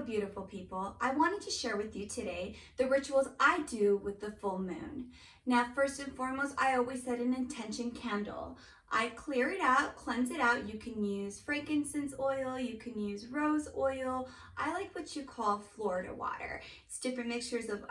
beautiful people. I wanted to share with you today the rituals I do with the full moon. Now, first and foremost, I always set an intention candle. I clear it out, cleanse it out. You can use frankincense oil, you can use rose oil. I like what you call Florida water. It's different mixtures of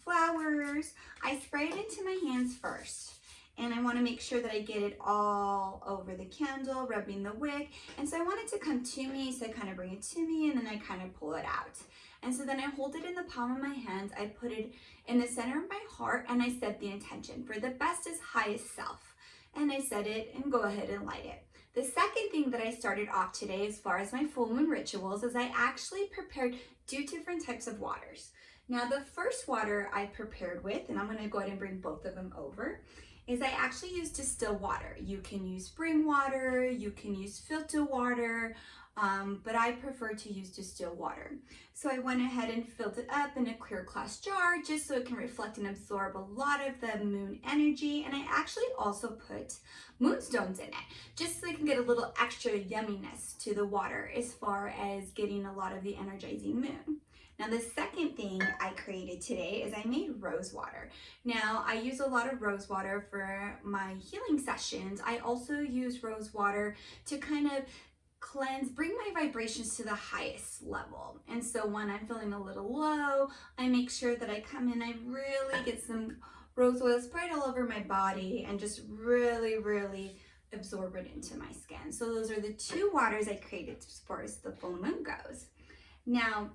flowers. I spray it into my hands first. And I want to make sure that I get it all over the candle, rubbing the wick. And so I want it to come to me, so I kind of bring it to me and then I kind of pull it out. And so then I hold it in the palm of my hands, I put it in the center of my heart, and I set the intention for the bestest, highest self. And I set it and go ahead and light it. The second thing that I started off today as far as my full moon rituals is I actually prepared 2 different types of waters. Now the first water I prepared with, and I'm going to go ahead and bring both of them over, is I actually use distilled water. You can use spring water, you can use filtered water, but I prefer to use distilled water. So I went ahead and filled it up in a clear glass jar just so it can reflect and absorb a lot of the moon energy. And I actually also put moonstones in it just so I can get a little extra yumminess to the water as far as getting a lot of the energizing moon. Now the second thing I created today is I made rose water. Now I use a lot of rose water for my healing sessions. I also use rose water to kind of cleanse, bring my vibrations to the highest level. And so when I'm feeling a little low, I make sure that I come in, I really get some rose oil sprayed all over my body and just really absorb it into my skin. So those are the 2 waters I created as far as the full moon goes. Now,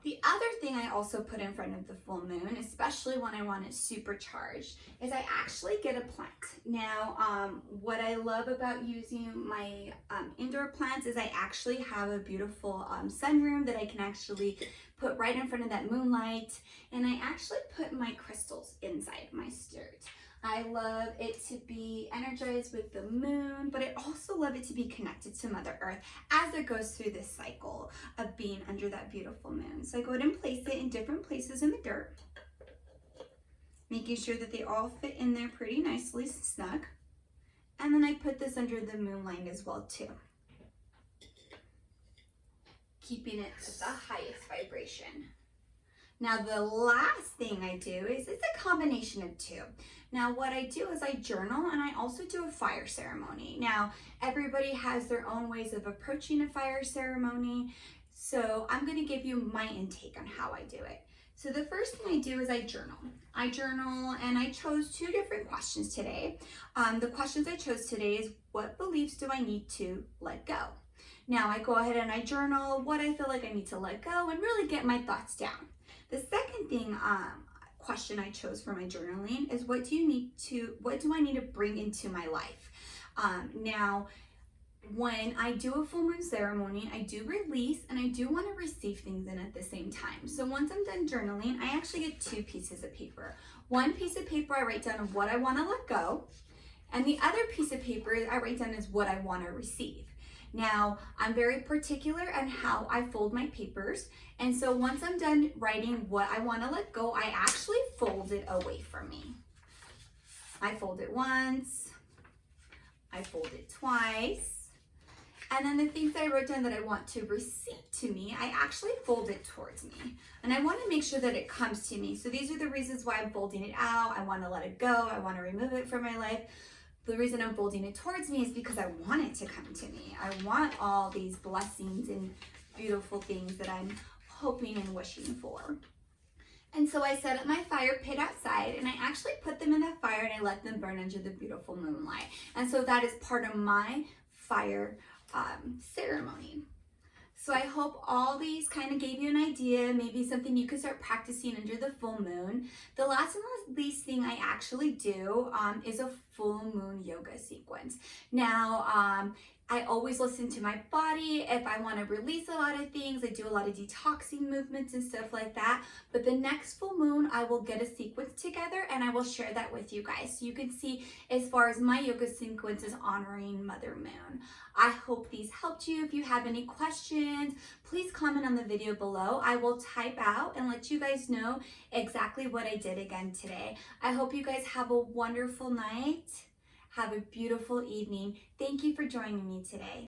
the other thing I also put in front of the full moon, especially when I want it supercharged, is I actually get a plant. Now, what I love about using my indoor plants is I actually have a beautiful sunroom that I can actually put right in front of that moonlight, and I actually put my crystals inside my skirt. I love it to be energized with the moon, but I also love it to be connected to Mother Earth as it goes through this cycle of being under that beautiful moon. So I go ahead and place it in different places in the dirt, making sure that they all fit in there pretty nicely, snug. And then I put this under the moonlight as well too, keeping it at the highest vibration. Now the last thing I do is it's a combination of 2. Now what I do is I journal and I also do a fire ceremony. Now everybody has their own ways of approaching a fire ceremony, so I'm going to give you my intake on how I do it. So the first thing I do is I journal. I journal and I chose 2 different questions today. The questions I chose today is, what beliefs do I need to let go? Now I go ahead and I journal what I feel like I need to let go and really get my thoughts down. The second thing, question I chose for my journaling is, what do I need to bring into my life? Now, when I do a full moon ceremony, I do release and I do want to receive things in at the same time. So once I'm done journaling, I actually get 2 pieces of paper. One piece of paper I write down of what I want to let go, and the other piece of paper I write down is what I want to receive. Now, I'm very particular on how I fold my papers, and so once I'm done writing what I want to let go, I actually fold it away from me. I fold it once, I fold it twice, and then the things that I wrote down that I want to receive to me, I actually fold it towards me. And I want to make sure that it comes to me. So these are the reasons why I'm folding it out. I want to let it go. I want to remove it from my life. The reason I'm folding it towards me is because I want it to come to me. I want all these blessings and beautiful things that I'm hoping and wishing for. And so I set up my fire pit outside and I actually put them in the fire and I let them burn under the beautiful moonlight. And so that is part of my fire ceremony. So I hope all these kind of gave you an idea, maybe something you could start practicing under the full moon. The last and least thing I actually do is a full moon yoga sequence. Now, I always listen to my body. If I want to release a lot of things, I do a lot of detoxing movements and stuff like that. But the next full moon, I will get a sequence together and I will share that with you guys. So you can see as far as my yoga sequence is honoring Mother Moon. I hope these helped you. If you have any questions, please comment on the video below. I will type out and let you guys know exactly what I did again today. I hope you guys have a wonderful night. Have a beautiful evening. Thank you for joining me today.